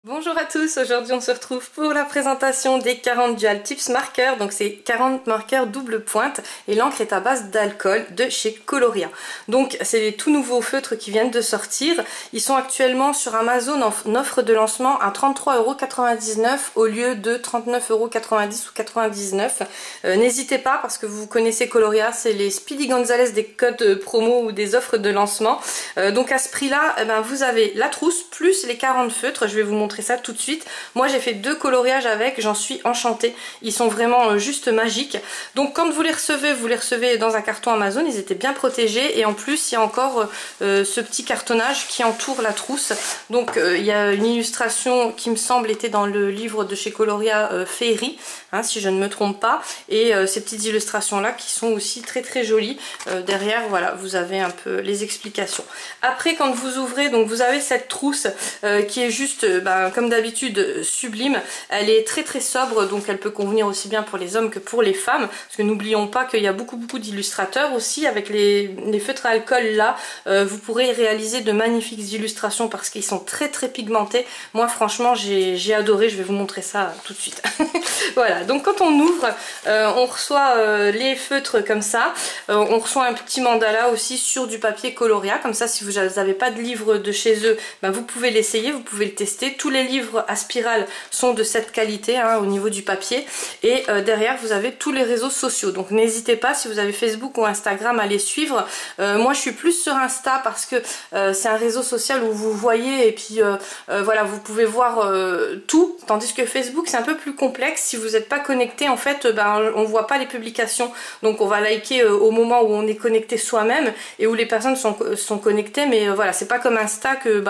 Bonjour à tous, aujourd'hui on se retrouve pour la présentation des 40 Dual Tips marqueurs. Donc c'est 40 marqueurs double pointe et l'encre est à base d'alcool de chez Coloria. Donc c'est les tout nouveaux feutres qui viennent de sortir. Ils sont actuellement sur Amazon en offre de lancement à 33,99 € au lieu de 39,90 € ou 99. N'hésitez pas parce que vous connaissez Coloria, c'est les Speedy Gonzales des codes promo ou des offres de lancement. Donc à ce prix là, vous avez la trousse plus les 40 feutres. Je vais vous montrer ça tout de suite. Moi j'ai fait 2 coloriages avec, j'en suis enchantée. Ils sont vraiment juste magiques. Donc quand vous les recevez dans un carton Amazon, ils étaient bien protégés et en plus il y a encore ce petit cartonnage qui entoure la trousse. Donc il y a une illustration qui me semble était dans le livre de chez Coloria Féerie, si je ne me trompe pas, et ces petites illustrations là qui sont aussi très jolies. Derrière voilà, vous avez un peu les explications. Après quand vous ouvrez, donc vous avez cette trousse qui est juste comme d'habitude sublime. Elle est très sobre, donc elle peut convenir aussi bien pour les hommes que pour les femmes, parce que n'oublions pas qu'il y a beaucoup d'illustrateurs aussi. Avec les feutres à alcool là, vous pourrez réaliser de magnifiques illustrations parce qu'ils sont très pigmentés. Moi franchement j'ai adoré, je vais vous montrer ça tout de suite. Voilà, donc quand on ouvre, on reçoit les feutres comme ça, on reçoit un petit mandala aussi sur du papier Coloria, comme ça si vous n'avez pas de livre de chez eux, vous pouvez l'essayer, vous pouvez le tester. Tous les livres à spirale sont de cette qualité au niveau du papier, et derrière vous avez tous les réseaux sociaux, donc n'hésitez pas si vous avez Facebook ou Instagram à les suivre. Moi je suis plus sur Insta parce que c'est un réseau social où vous voyez et puis voilà, vous pouvez voir tout, tandis que Facebook c'est un peu plus complexe. Si vous n'êtes pas connecté en fait, on voit pas les publications, donc on va liker au moment où on est connecté soi-même et où les personnes sont connectées, mais voilà, c'est pas comme Insta que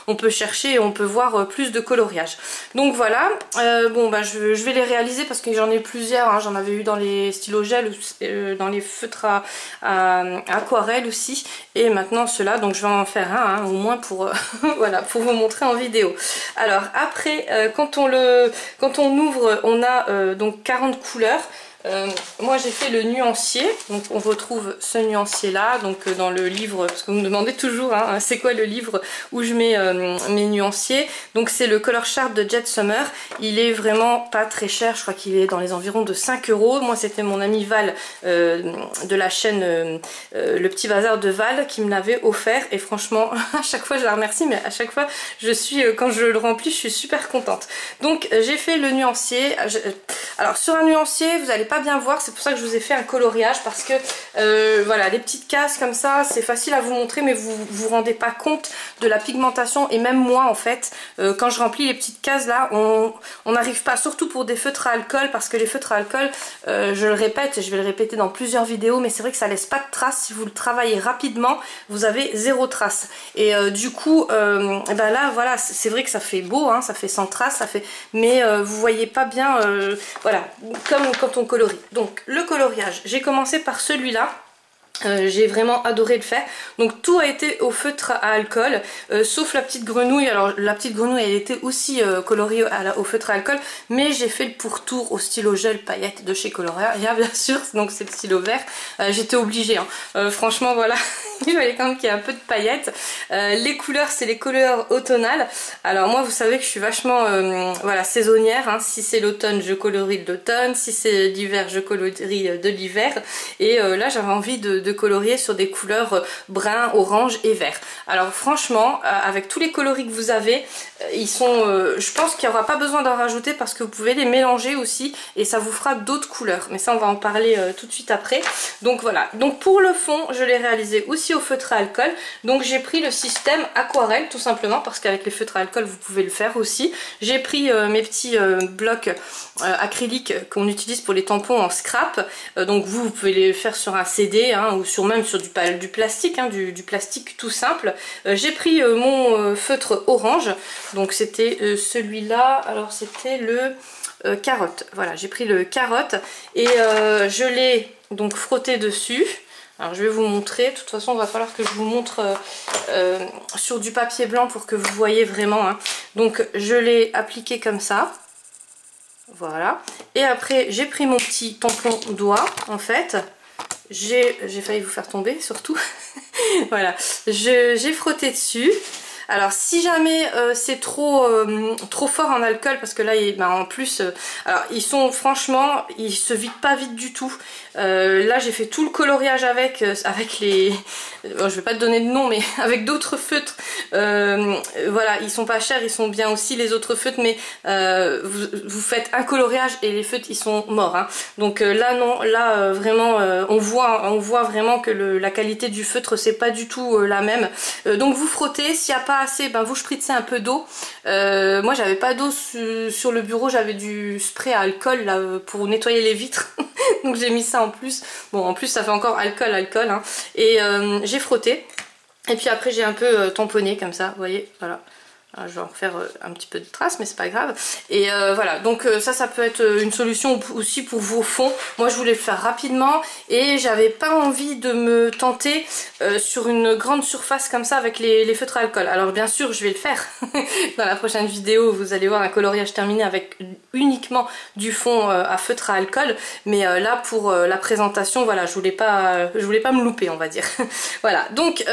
on peut chercher et on peut voir plus de coloriage. Donc voilà, je vais les réaliser parce que j'en ai plusieurs, j'en avais eu dans les stylos gel, dans les feutres à aquarelle aussi, et maintenant ceux-là, donc je vais en faire un au moins pour voilà, pour vous montrer en vidéo. Alors après, quand on ouvre, on a donc 40 couleurs. Moi j'ai fait le nuancier, donc on retrouve ce nuancier là, donc dans le livre, parce que vous me demandez toujours c'est quoi le livre où je mets mes nuanciers. Donc c'est le Color Chart de Jet Summer. Il est vraiment pas très cher, je crois qu'il est dans les environs de 5 €. Moi c'était mon ami Val de la chaîne Le Petit Bazar de Val qui me l'avait offert, et franchement à chaque fois je la remercie, mais à chaque fois quand je le remplis je suis super contente. Donc j'ai fait le nuancier. Alors sur un nuancier vous allez pas bien voir, c'est pour ça que je vous ai fait un coloriage, parce que voilà, les petites cases comme ça c'est facile à vous montrer, mais vous vous rendez pas compte de la pigmentation. Et même moi en fait, quand je remplis les petites cases là, on n'arrive pas, surtout pour des feutres à alcool, parce que les feutres à alcool, je le répète et je vais le répéter dans plusieurs vidéos, mais c'est vrai que ça laisse pas de traces. Si vous le travaillez rapidement, vous avez 0 trace, et du coup là voilà, c'est vrai que ça fait beau, ça fait sans trace, ça fait, mais vous voyez pas bien, voilà, comme quand on colorie. Donc le coloriage, j'ai commencé par celui-là. J'ai vraiment adoré le faire. Donc tout a été au feutre à alcool, sauf la petite grenouille. Alors la petite grenouille elle était aussi coloriée au feutre à alcool, mais j'ai fait le pourtour au stylo gel paillettes de chez Coloria, bien sûr, donc c'est le stylo vert. J'étais obligée, franchement voilà, il fallait quand même qu'il y ait un peu de paillettes. Les couleurs, c'est les couleurs automnales. Alors moi vous savez que je suis vachement voilà, saisonnière, si c'est l'automne je colorie de l'automne, si c'est l'hiver je colorie de l'hiver, et là j'avais envie de colorier sur des couleurs brun, orange et vert. Alors franchement, avec tous les coloris que vous avez, ils sont, je pense qu'il n'y aura pas besoin d'en rajouter, parce que vous pouvez les mélanger aussi et ça vous fera d'autres couleurs, mais ça on va en parler tout de suite après. Donc voilà, donc pour le fond je l'ai réalisé aussi au feutre à alcool. Donc j'ai pris le système aquarelle tout simplement, parce qu'avec les feutres à alcool vous pouvez le faire aussi. J'ai pris mes petits blocs acryliques qu'on utilise pour les tampons en scrap. Donc vous pouvez les faire sur un CD, ou même sur du plastique, du plastique tout simple. J'ai pris mon feutre orange, donc c'était celui-là, alors c'était le carotte. Voilà, j'ai pris le carotte et je l'ai donc frotté dessus. Alors je vais vous montrer, de toute façon il va falloir que je vous montre sur du papier blanc pour que vous voyez vraiment. Donc je l'ai appliqué comme ça. Voilà, et après j'ai pris mon petit tampon doigt en fait. J'ai failli vous faire tomber surtout. Voilà, j'ai frotté dessus. Alors si jamais c'est trop fort en alcool, parce que là en plus alors ils sont franchement, ils se vident pas vite du tout. Là j'ai fait tout le coloriage avec les bon, je vais pas te donner de nom, mais avec d'autres feutres. Voilà, ils sont pas chers, ils sont bien aussi les autres feutres, mais vous faites un coloriage et les feutres ils sont morts, hein. Donc là non, là vraiment on voit vraiment que la qualité du feutre c'est pas du tout la même. Donc vous frottez, s'il n'y a pas assez, ben vous spritzez un peu d'eau. Moi j'avais pas d'eau sur le bureau, j'avais du spray à alcool là pour nettoyer les vitres. Donc j'ai mis ça en plus. Bon, en plus ça fait encore alcool, hein. Et j'ai frotté. Et puis après j'ai un peu tamponné comme ça, vous voyez, voilà. Alors, je vais en refaire un petit peu de traces, mais c'est pas grave. Et voilà, donc ça peut être une solution aussi pour vos fonds. Moi je voulais le faire rapidement et j'avais pas envie de me tenter sur une grande surface comme ça avec les feutres à alcool. Alors bien sûr je vais le faire. Dans la prochaine vidéo vous allez voir un coloriage terminé avec uniquement du fond à feutre à alcool. Mais là pour la présentation, voilà, je voulais pas me louper, on va dire. Voilà, donc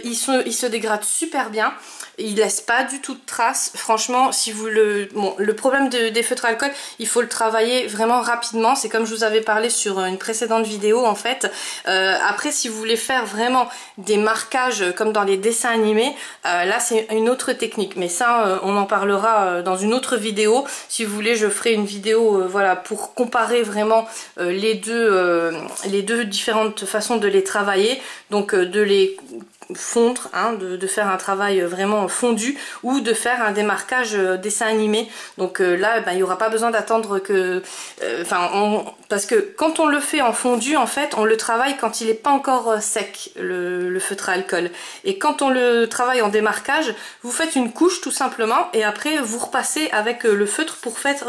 il se dégrade super bien. Il laisse pas du tout de traces. Franchement, si vous le problème des feutres à alcool, il faut le travailler vraiment rapidement. C'est comme je vous avais parlé sur une précédente vidéo en fait. Après, si vous voulez faire vraiment des marquages comme dans les dessins animés, là c'est une autre technique. Mais ça, on en parlera dans une autre vidéo. Si vous voulez, je ferai une vidéo voilà, pour comparer vraiment les deux différentes façons de les travailler. Donc de les fondre, hein, de faire un travail vraiment fondu ou de faire un démarquage dessin animé. Donc là il n'y aura pas besoin d'attendre que parce que quand on le fait en fondu en fait on le travaille quand il n'est pas encore sec le feutre à alcool, et quand on le travaille en démarquage vous faites une couche tout simplement et après vous repassez avec le feutre pour faire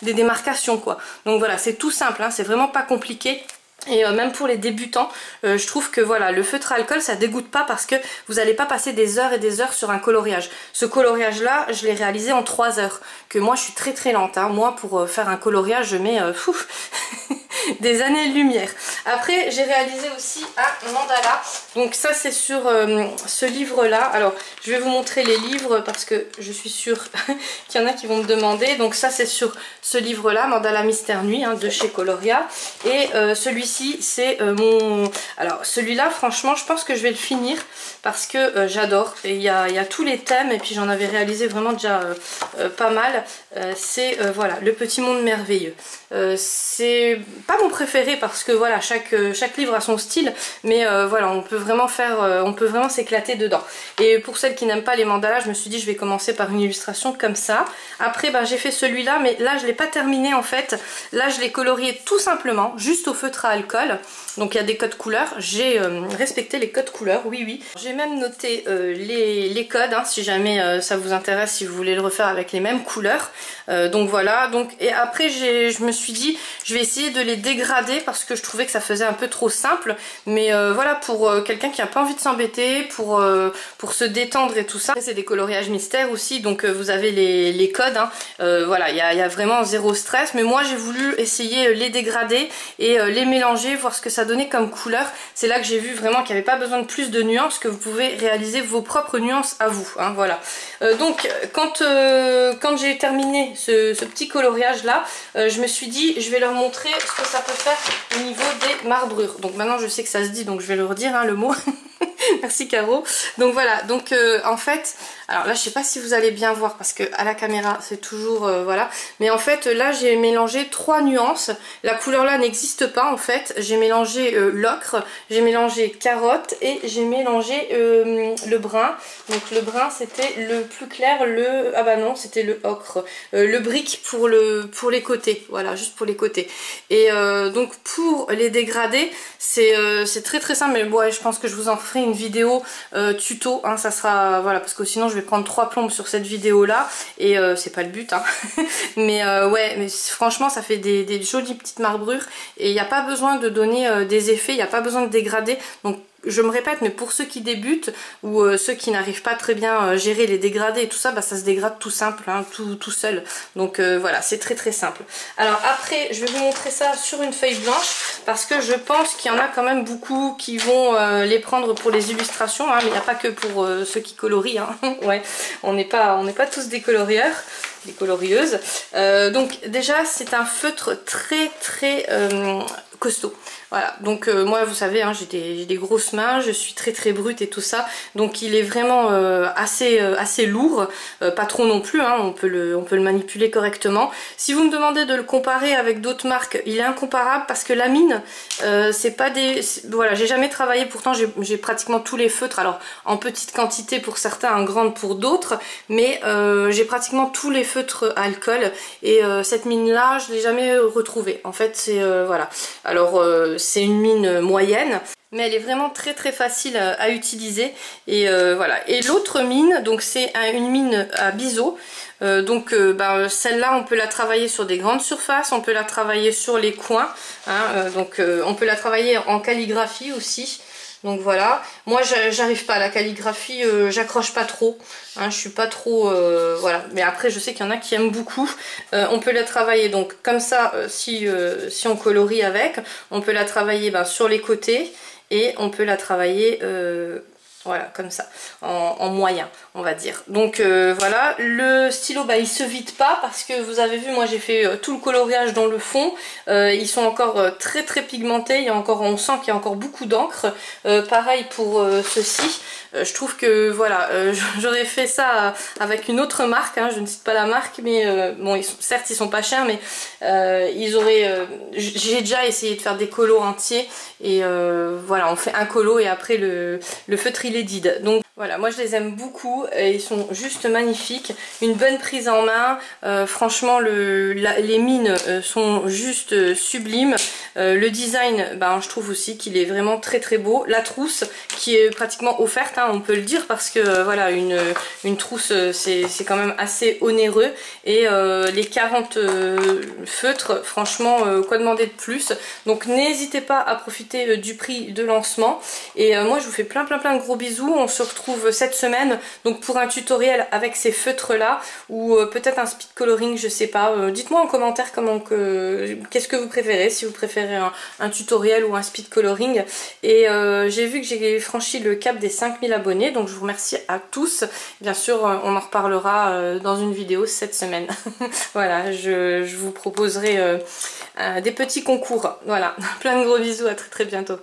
des démarcations quoi. Donc voilà, c'est tout simple, hein, c'est vraiment pas compliqué. Et même pour les débutants, je trouve que voilà, le feutre à alcool ça dégoûte pas parce que vous n'allez pas passer des heures et des heures sur un coloriage. Ce coloriage là, je l'ai réalisé en 3 heures. Que moi je suis très lente, hein. Moi pour faire un coloriage je mets des années-lumière. Après j'ai réalisé aussi un mandala. Donc ça c'est sur ce livre là. Alors je vais vous montrer les livres parce que je suis sûre qu'il y en a qui vont me demander. Donc ça c'est sur ce livre là, Mandala Mystère Nuit, hein, de chez Coloria. Et celui-ci c'est mon... Alors celui-là franchement je pense que je vais le finir parce que j'adore. Et il y a tous les thèmes et puis j'en avais réalisé vraiment déjà pas mal. C'est voilà, Le Petit Monde Merveilleux. C'est pas mon préféré parce que voilà, chaque livre a son style, mais voilà, on peut vraiment s'éclater dedans. Et pour celles qui n'aiment pas les mandalas, je me suis dit je vais commencer par une illustration comme ça. Après j'ai fait celui-là, mais là je l'ai pas terminé en fait. Là je l'ai colorié tout simplement, juste au feutre à alcool. Donc il y a des codes couleurs, j'ai respecté les codes couleurs, oui. J'ai même noté les codes, hein, si jamais ça vous intéresse, si vous voulez le refaire avec les mêmes couleurs. Donc voilà, et après je me suis dit je vais essayer de les dégrader parce que je trouvais que ça faisait un peu trop simple. Mais voilà, pour quelqu'un qui n'a pas envie de s'embêter, pour se détendre et tout ça. C'est des coloriages mystères aussi, donc vous avez les codes, hein. Voilà, il y a vraiment zéro stress. Mais moi j'ai voulu essayer les dégrader et les mélanger, voir ce que ça donnait comme couleur. C'est là que j'ai vu vraiment qu'il n'y avait pas besoin de plus de nuances, que vous pouvez réaliser vos propres nuances à vous, hein, voilà. Donc quand j'ai terminé ce petit coloriage là, je me suis dit je vais leur montrer ce que ça peut faire au niveau des marbrures. Donc maintenant je sais que ça se dit, donc je vais le redire, hein, le mot. Merci Caro. Donc voilà, donc en fait, alors là je sais pas si vous allez bien voir parce que à la caméra c'est toujours voilà, mais en fait là j'ai mélangé 3 nuances. La couleur là n'existe pas en fait. J'ai mélangé l'ocre, j'ai mélangé carotte et j'ai mélangé le brun. Donc le brun c'était le plus clair, ah bah non c'était le ocre, le brick pour les côtés, voilà, juste pour les côtés. Et donc pour les dégrader c'est très simple, mais ouais, je pense que je vous en ferai une vidéo tuto, hein, ça sera voilà, parce que sinon je vais prendre 3 plombes sur cette vidéo là et c'est pas le but, hein. Mais ouais, mais franchement ça fait des jolies petites marbrures et il n'y a pas besoin de donner des effets, il n'y a pas besoin de dégrader. Donc je me répète, mais pour ceux qui débutent ou ceux qui n'arrivent pas très bien à gérer les dégradés et tout ça, bah, ça se dégrade tout simple, hein, tout seul. Donc voilà, c'est très très simple. Alors après, je vais vous montrer ça sur une feuille blanche parce que je pense qu'il y en a quand même beaucoup qui vont les prendre pour les illustrations, hein, mais il n'y a pas que pour ceux qui colorient. Hein. Ouais, on n'est pas tous des colorieurs. Des colorieuses. Donc déjà c'est un feutre très très costaud. Voilà, donc moi vous savez, hein, j'ai des grosses mains, je suis très très brute et tout ça, donc il est vraiment assez lourd, pas trop non plus, hein, on peut le manipuler correctement. Si vous me demandez de le comparer avec d'autres marques, il est incomparable parce que la mine, c'est pas des... Voilà, j'ai jamais travaillé, pourtant j'ai pratiquement tous les feutres, alors en petite quantité pour certains, en grande pour d'autres, mais j'ai pratiquement tous les feutres à alcool et cette mine là je l'ai jamais retrouvée. En fait c'est voilà, alors c'est une mine moyenne mais elle est vraiment très très facile à utiliser et voilà. Et l'autre mine, donc c'est une mine à biseau, donc celle-là on peut la travailler sur des grandes surfaces, on peut la travailler sur les coins, hein, donc on peut la travailler en calligraphie aussi. Donc voilà, moi j'arrive pas à la calligraphie, j'accroche pas trop, hein, je suis pas trop, voilà, mais après je sais qu'il y en a qui aiment beaucoup. On peut la travailler donc comme ça, si on colorie avec, on peut la travailler sur les côtés et on peut la travailler voilà, comme ça, en moyen, on va dire. Donc voilà, le stylo, il se vide pas parce que vous avez vu, moi j'ai fait tout le coloriage dans le fond. Ils sont encore très très pigmentés, on sent qu'il y a encore beaucoup d'encre. Pareil pour ceci. Je trouve que voilà, j'aurais fait ça avec une autre marque, hein, je ne cite pas la marque, mais bon, certes ils sont pas chers, mais j'ai déjà essayé de faire des colos entiers et voilà, on fait un colo et après le feutre il est dide. Donc voilà, moi je les aime beaucoup, et ils sont juste magnifiques, une bonne prise en main, franchement les mines sont juste sublimes, le design, je trouve aussi qu'il est vraiment très très beau, la trousse qui est pratiquement offerte, hein, on peut le dire, parce que voilà, une trousse c'est quand même assez onéreux, et les 40 feutres, franchement quoi demander de plus, donc n'hésitez pas à profiter du prix de lancement, et moi je vous fais plein de gros bisous, on se retrouve cette semaine donc pour un tutoriel avec ces feutres là ou peut-être un speed coloring, je sais pas, dites-moi en commentaire qu'est-ce que vous préférez, si vous préférez un tutoriel ou un speed coloring. Et j'ai vu que j'ai franchi le cap des 5000 abonnés, donc je vous remercie à tous, bien sûr on en reparlera dans une vidéo cette semaine. Voilà, je vous proposerai des petits concours, voilà. Plein de gros bisous, à très très bientôt.